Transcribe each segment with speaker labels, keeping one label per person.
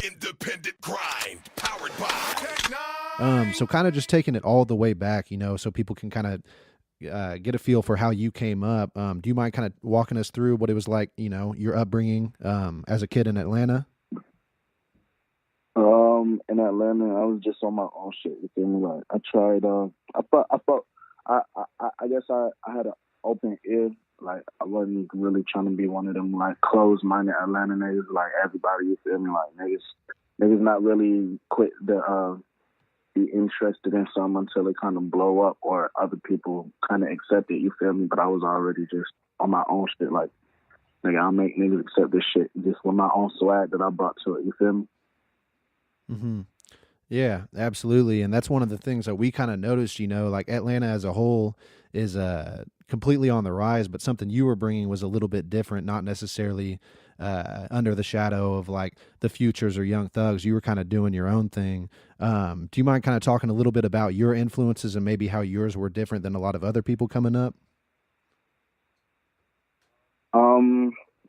Speaker 1: Independent grind, powered by
Speaker 2: So kind of just taking it all the way back, you know, so people can kind of get a feel for how you came up. Do you mind kind of walking us through what it was like, you know, your upbringing as a kid in Atlanta?
Speaker 3: In Atlanta, I was just on my own shit. You feel me? Like I tried. I guess I had an open ear. Like I wasn't really trying to be one of them like closed-minded Atlanta niggas. Like everybody, you feel me? Like niggas not really quit the be interested in something until it kind of blow up or other people kind of accept it. You feel me? But I was already just on my own shit. Like nigga, I'll make niggas accept this shit just with my own swag that I brought to it. You feel me?
Speaker 2: Mm-hmm. Yeah, absolutely. And that's one of the things that we kind of noticed, you know, like Atlanta as a whole is completely on the rise, but something you were bringing was a little bit different, not necessarily under the shadow of like the Futures or Young Thugs. You were kind of doing your own thing. Do you mind kind of talking a little bit about your influences and maybe how yours were different than a lot of other people coming up?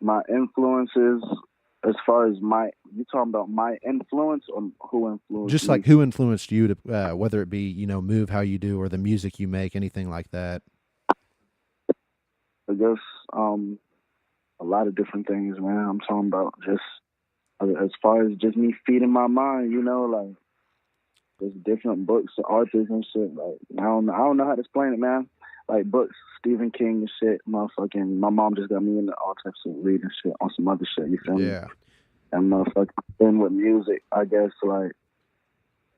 Speaker 3: My influences, as far as you talking about my influence or who influenced
Speaker 2: Just
Speaker 3: me?
Speaker 2: like who influenced you to, whether it be, you know, move how you do or the music you make, anything like that.
Speaker 3: I guess a lot of different things, man. I'm talking about just as far as just me feeding my mind, you know, like there's different books, authors and shit. Like I don't know how to explain it, man. Like books, Stephen King and shit. Motherfucking, my mom just got me into all types of reading shit on some other shit. You feel me?
Speaker 2: Yeah.
Speaker 3: And motherfucking then with music, I guess like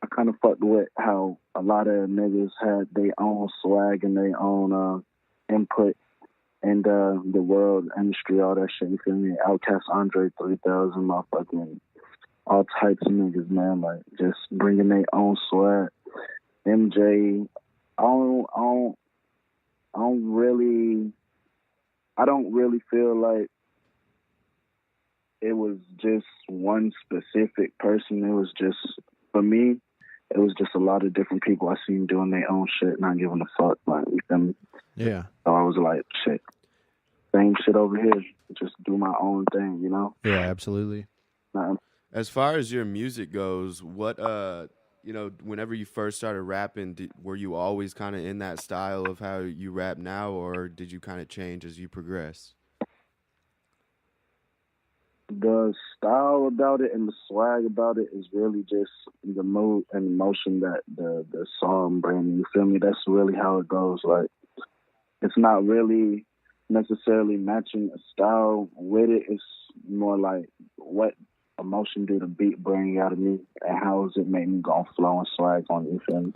Speaker 3: I kind of fucked with how a lot of niggas had their own swag and their own input in the world industry, all that shit. You feel me? Outkast, Andre 3000, motherfucking all types of niggas, man. Like just bringing their own swag. MJ, I don't really feel like it was just one specific person. It was just, for me, it was just a lot of different people I seen doing their own shit, not giving a fuck. Like, you feel me?
Speaker 2: Yeah.
Speaker 3: So I was like, shit, same shit over here. Just do my own thing, you know?
Speaker 2: Yeah, absolutely.
Speaker 4: As far as your music goes, what you know, whenever you first started rapping, were you always kind of in that style of how you rap now, or did you kind of change as you progress?
Speaker 3: The style about it and the swag about it is really just the mood and emotion that the song brings. You feel me? That's really how it goes. Like, it's not really necessarily matching a style with it. It's more like what emotion do the beat bring out of me and how does it make me go flow and swag on you, feel me?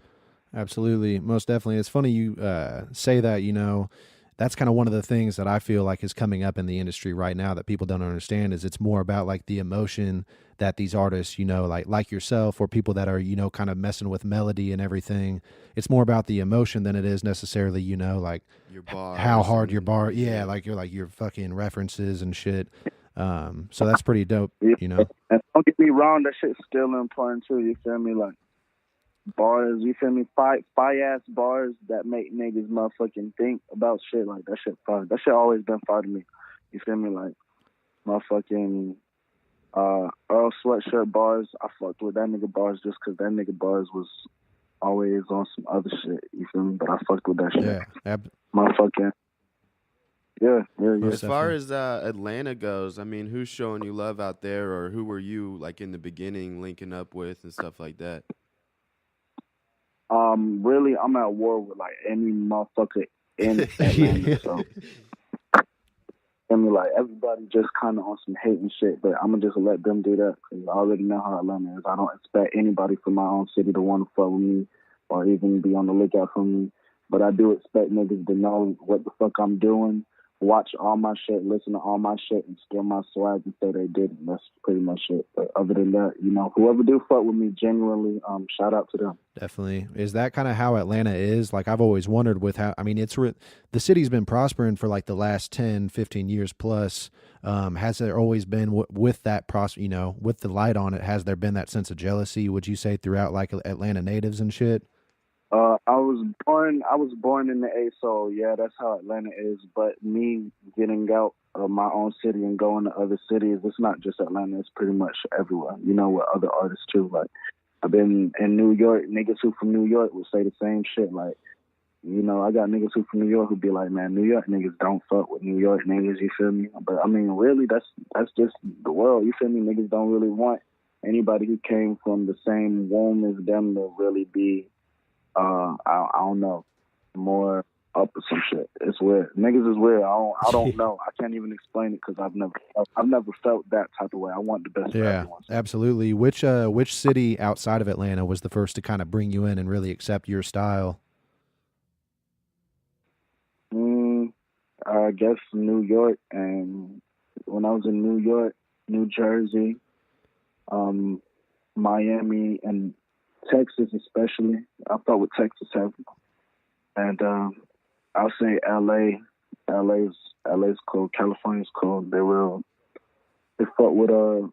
Speaker 2: Absolutely. Most definitely. It's funny you say that, you know, that's kind of one of the things that I feel like is coming up in the industry right now that people don't understand is it's more about like the emotion that these artists, you know, like yourself or people that are, you know, kind of messing with melody and everything. It's more about the emotion than it is necessarily, you know, like
Speaker 4: Your bars
Speaker 2: how hard your
Speaker 4: and
Speaker 2: bar. Yeah. Like your fucking references and shit. So that's pretty dope, you know?
Speaker 3: And don't get me wrong, that shit's still important too, you feel me? Like, bars, you feel me? Fire ass bars that make niggas motherfucking think about shit. Like that shit fire. That shit always been fire to me. You feel me? Like motherfucking Earl Sweatshirt bars. I fucked with that nigga bars just cause that nigga bars was always on some other shit. You feel me? But I fucked with that shit.
Speaker 2: Yeah.
Speaker 3: Motherfucking yeah.
Speaker 4: As far as Atlanta goes, I mean, who's showing you love out there, or who were you like in the beginning linking up with and stuff like that?
Speaker 3: Really, I'm at war with like any motherfucker in Atlanta. So, I mean, like everybody just kind of on some hate and shit. But I'm gonna just let them do that because I already know how Atlanta is. I don't expect anybody from my own city to want to fuck with me or even be on the lookout for me. But I do expect niggas to know what the fuck I'm doing, watch all my shit, listen to all my shit, and steal my swag and say they didn't. That's pretty much it. But other than that, you know, whoever do fuck with me, genuinely, shout out to them.
Speaker 2: Definitely. Is that kind of how Atlanta is? Like I've always wondered with how, I mean, the city's been prospering for like the last 10, 15 years plus. Has there always been with that you know, with the light on it, has there been that sense of jealousy, would you say, throughout like Atlanta natives and shit?
Speaker 3: I was born in the A, so yeah, that's how Atlanta is. But me getting out of my own city and going to other cities, it's not just Atlanta. It's pretty much everywhere. You know, with other artists too. Like I've been in New York. Niggas who from New York would say the same shit. Like I got niggas who from New York who be like, man, New York niggas don't fuck with New York niggas. You feel me? But I mean, really, that's just the world. You feel me? Niggas don't really want anybody who came from the same womb as them to really be I don't know, more up or some shit. It's weird. Niggas is weird. I don't know. I can't even explain it because I've never felt that type of way. I want the best for
Speaker 2: Yeah,
Speaker 3: everyone.
Speaker 2: absolutely. Which city outside of Atlanta was the first to kind of bring you in and really accept your style?
Speaker 3: I guess New York, and when I was in New York, New Jersey, um, Miami, and Texas especially. I fuck with Texas heavy, and I'll say L.A. LA's cool. California's cool. They fuck with the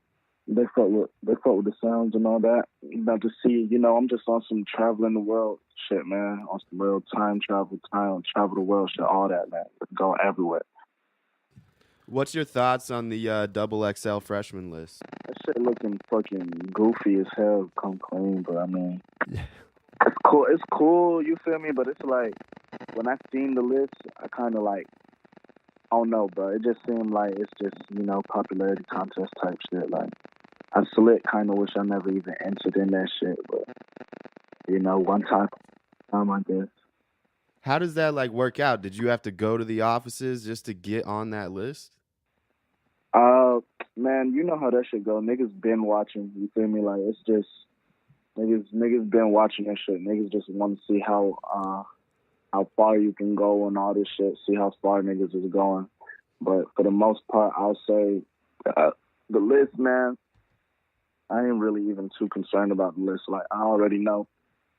Speaker 3: sounds and all that. About to see, I'm just on some traveling the world shit, man. On some real time travel the world shit, all that, man. Go everywhere.
Speaker 4: What's your thoughts on the double XL freshman list?
Speaker 3: That shit looking fucking goofy as hell. Come clean, but I mean, it's cool. It's cool. You feel me? But it's like when I seen the list, I kind of like, I don't know, bro. It just seemed like it's just popularity contest type shit. Like I slit kind of wish I never even entered in that shit, but one time I guess.
Speaker 4: How does that like work out? Did you have to go to the offices just to get on that list?
Speaker 3: Man, you know how that shit go. Niggas been watching. You feel me? Like it's just niggas been watching that shit. Niggas just want to see how far you can go and all this shit. See how far niggas is going. But for the most part, I'll say the list, man. I ain't really even too concerned about the list. Like I already know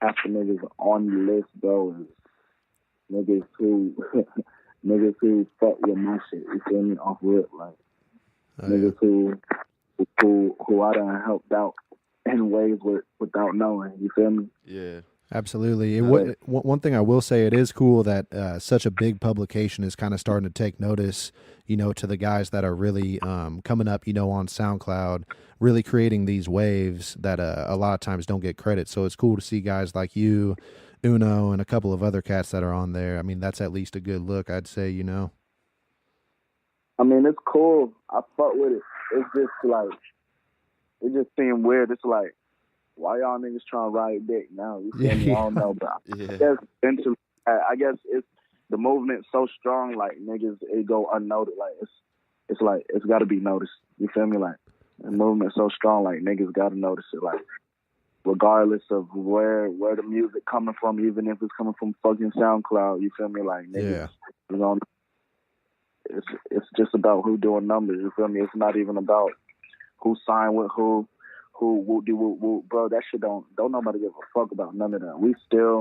Speaker 3: half the niggas on the list though is niggas who niggas who fuck with my shit. You feel me? Off rip, like. Niggas who I done helped out in ways without knowing. You feel me?
Speaker 4: Yeah,
Speaker 2: absolutely. One thing I will say, it is cool that such a big publication is kind of starting to take notice, to the guys that are really coming up, on SoundCloud, really creating these waves that a lot of times don't get credit. So it's cool to see guys like you, Uno, and a couple of other cats that are on there. I mean, that's at least a good look, I'd say,
Speaker 3: I mean, it's cool. I fuck with it. It's just like, it just seems weird. It's like, why y'all niggas trying to ride dick now? You feel me? I don't know, but I guess eventually, I guess it's the movement so strong, like niggas, it go unnoticed. Like it's like it's got to be noticed. You feel me? Like the movement so strong, like niggas got to notice it. Like regardless of where the music coming from, even if it's coming from fucking SoundCloud. You feel me? Like niggas, It's just about who doing numbers. You feel me? It's not even about who signed with who do, bro. That shit don't nobody give a fuck about none of that.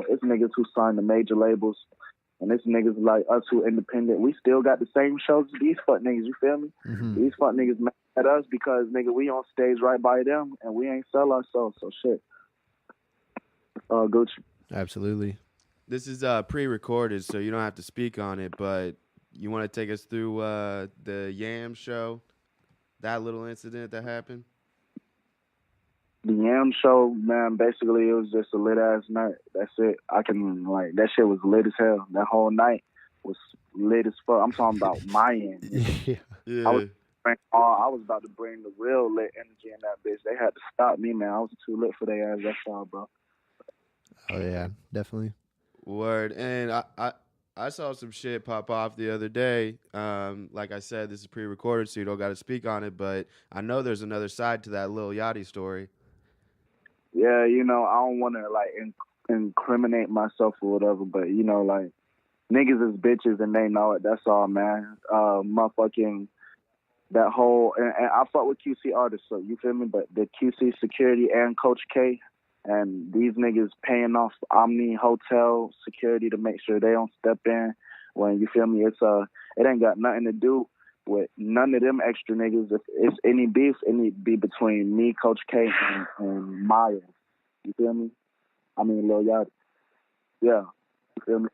Speaker 3: It's niggas who signed the major labels, and it's niggas like us who independent. We still got the same shows as these fuck niggas. You feel me?
Speaker 2: Mm-hmm.
Speaker 3: These fuck niggas mad at us because nigga we on stage right by them, and we ain't sell ourselves. So shit. Gucci.
Speaker 2: Absolutely.
Speaker 4: This is pre-recorded, so you don't have to speak on it, but you want to take us through the Yam show, that little incident that happened?
Speaker 3: The Yam show, man, basically it was just a lit ass night. That's it. That shit was lit as hell. That whole night was lit as fuck. I'm talking about my end.
Speaker 2: Yeah.
Speaker 3: I was about to bring the real lit energy in that bitch. They had to stop me, man. I was too lit for their ass. That's all, bro.
Speaker 2: Oh yeah, definitely.
Speaker 4: Word. And I saw some shit pop off the other day. Like I said, this is pre-recorded, so you don't got to speak on it. But I know there's another side to that Lil Yachty story.
Speaker 3: Yeah, I don't want to like incriminate myself or whatever, but like niggas is bitches and they know it. That's all, man. Motherfucking that whole and I fuck with QC artists, so you feel me? But the QC security and Coach K. And these niggas paying off Omni Hotel security to make sure they don't step in. When you feel me, it ain't got nothing to do with none of them extra niggas. If it's any beef, it need to be between me, Coach K, and Maya. You feel me? I mean, Lil Yachty. Yeah, you feel me?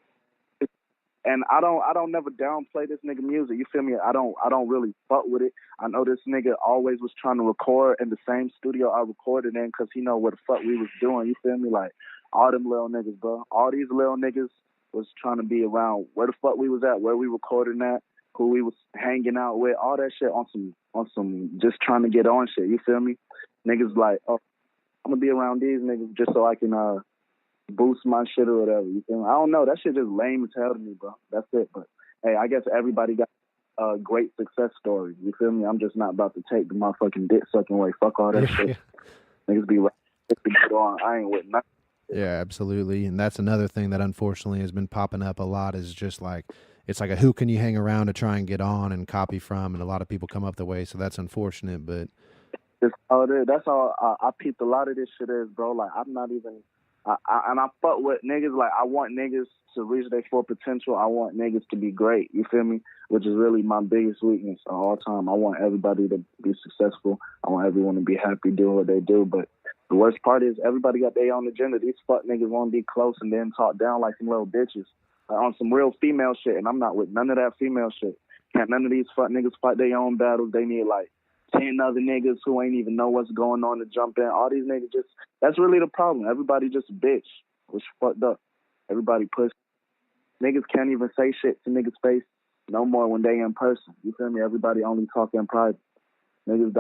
Speaker 3: And I don't never downplay this nigga music. You feel me? I don't really fuck with it. I know this nigga always was trying to record in the same studio I recorded in because he know what the fuck we was doing. You feel me? Like all them little niggas, bro. All these little niggas was trying to be around where the fuck we was at, where we recording at, who we was hanging out with, all that shit on some just trying to get on shit. You feel me? Niggas like, oh, I'm gonna be around these niggas just so I can boost my shit or whatever. You feel me? I don't know. That shit just lame as hell to me, bro. That's it. But hey, I guess everybody got a great success story. You feel me? I'm just not about to take the motherfucking dick sucking away. Fuck all that shit. Niggas be right. I ain't with nothing.
Speaker 2: Yeah, absolutely. And that's another thing that unfortunately has been popping up a lot is just like, it's like a who can you hang around to try and get on and copy from, and a lot of people come up the way, so that's unfortunate. But
Speaker 3: that's all it is. That's all I peeped a lot of this shit is, bro. Like, I'm not even, and I fuck with niggas. Like, I want niggas to reach their full potential. I want niggas to be great, you feel me? Which is really my biggest weakness of all time. I want everybody to be successful. I want everyone to be happy doing what they do, but the worst part is everybody got their own agenda. These fuck niggas want to be close and then talk down like some little bitches. On some real female shit, and I'm not with none of that female shit. Can't none of these fuck niggas fight their own battles. They need like 10 other niggas who ain't even know what's going on to jump in. All these niggas just, that's really the problem. Everybody just a bitch, which fucked up. Everybody push. Niggas can't even say shit to niggas' face no more when they in person. You feel me? Everybody only talk in private. Niggas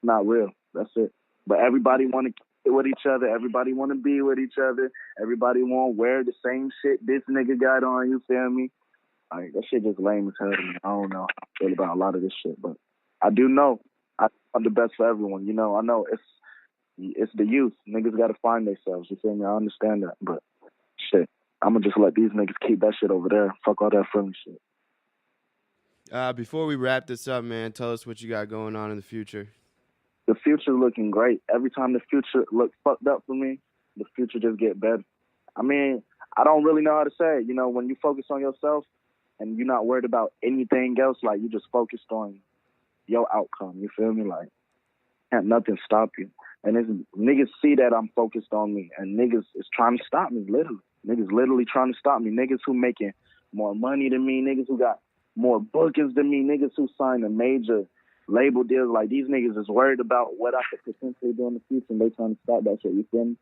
Speaker 3: not real. That's it. But everybody want to kick with each other. Everybody want to be with each other. Everybody want to wear the same shit this nigga got on. You feel me? Like, that shit just lame as hell to me. I don't know how I feel about a lot of this shit, but I do know I want the best for everyone. You know, I know it's the youth. Niggas got to find themselves. You feel me? I understand that, but shit, I'm gonna just let these niggas keep that shit over there. Fuck all that friendly shit.
Speaker 4: Before we wrap this up, man, tell us what you got going on in the future.
Speaker 3: The future looking great. Every time the future look fucked up for me, the future just get better. I mean, I don't really know how to say it. You know, when you focus on yourself and you're not worried about anything else, like you just focused on your outcome. You feel me? Like, can't nothing stop you. And it's, niggas see that I'm focused on me, and niggas is trying to stop me, literally. Niggas literally trying to stop me. Niggas who making more money than me, niggas who got more bookings than me, niggas who signed a major label deals. Like, these niggas is worried about what I could potentially do in the future, and they trying to stop that shit. You feel me?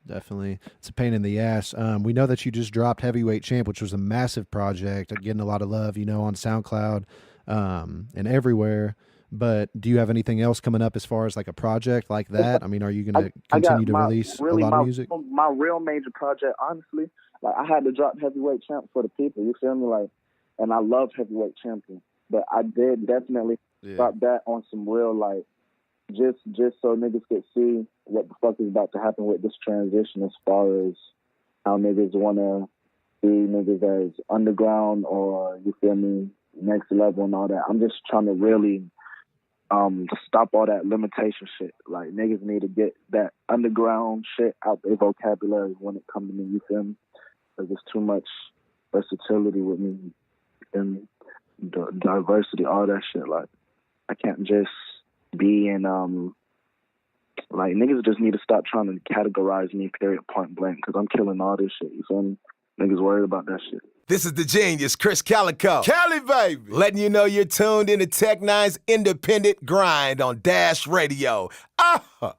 Speaker 2: Definitely. It's a pain in the ass. We know that you just dropped Heavyweight Champ, which was a massive project, getting a lot of love, you know, on SoundCloud and everywhere. But do you have anything else coming up as far as like a project like that? I mean, are you going to continue to release a lot of music?
Speaker 3: My real major project, honestly, like, I had to drop Heavyweight Champ for the people. You feel me? Like, and I love Heavyweight Champion, but I did definitely drop that on some real, like, just so niggas could see what the fuck is about to happen with this transition as far as how niggas want to see niggas as underground or, you feel me, next level and all that. I'm just trying to really stop all that limitation shit. Like, niggas need to get that underground shit out their vocabulary when it comes to me, you feel me? Because there's too much versatility with me and diversity, all that shit. Like, I can't just be in, like, niggas just need to stop trying to categorize me, period, point blank, because I'm killing all this shit, you feel me? Niggas worried about that shit.
Speaker 1: This is the genius, Chris Calico.
Speaker 4: Cali, baby!
Speaker 1: Letting you know you're tuned into Tech Nine's Independent Grind on Dash Radio. Ah!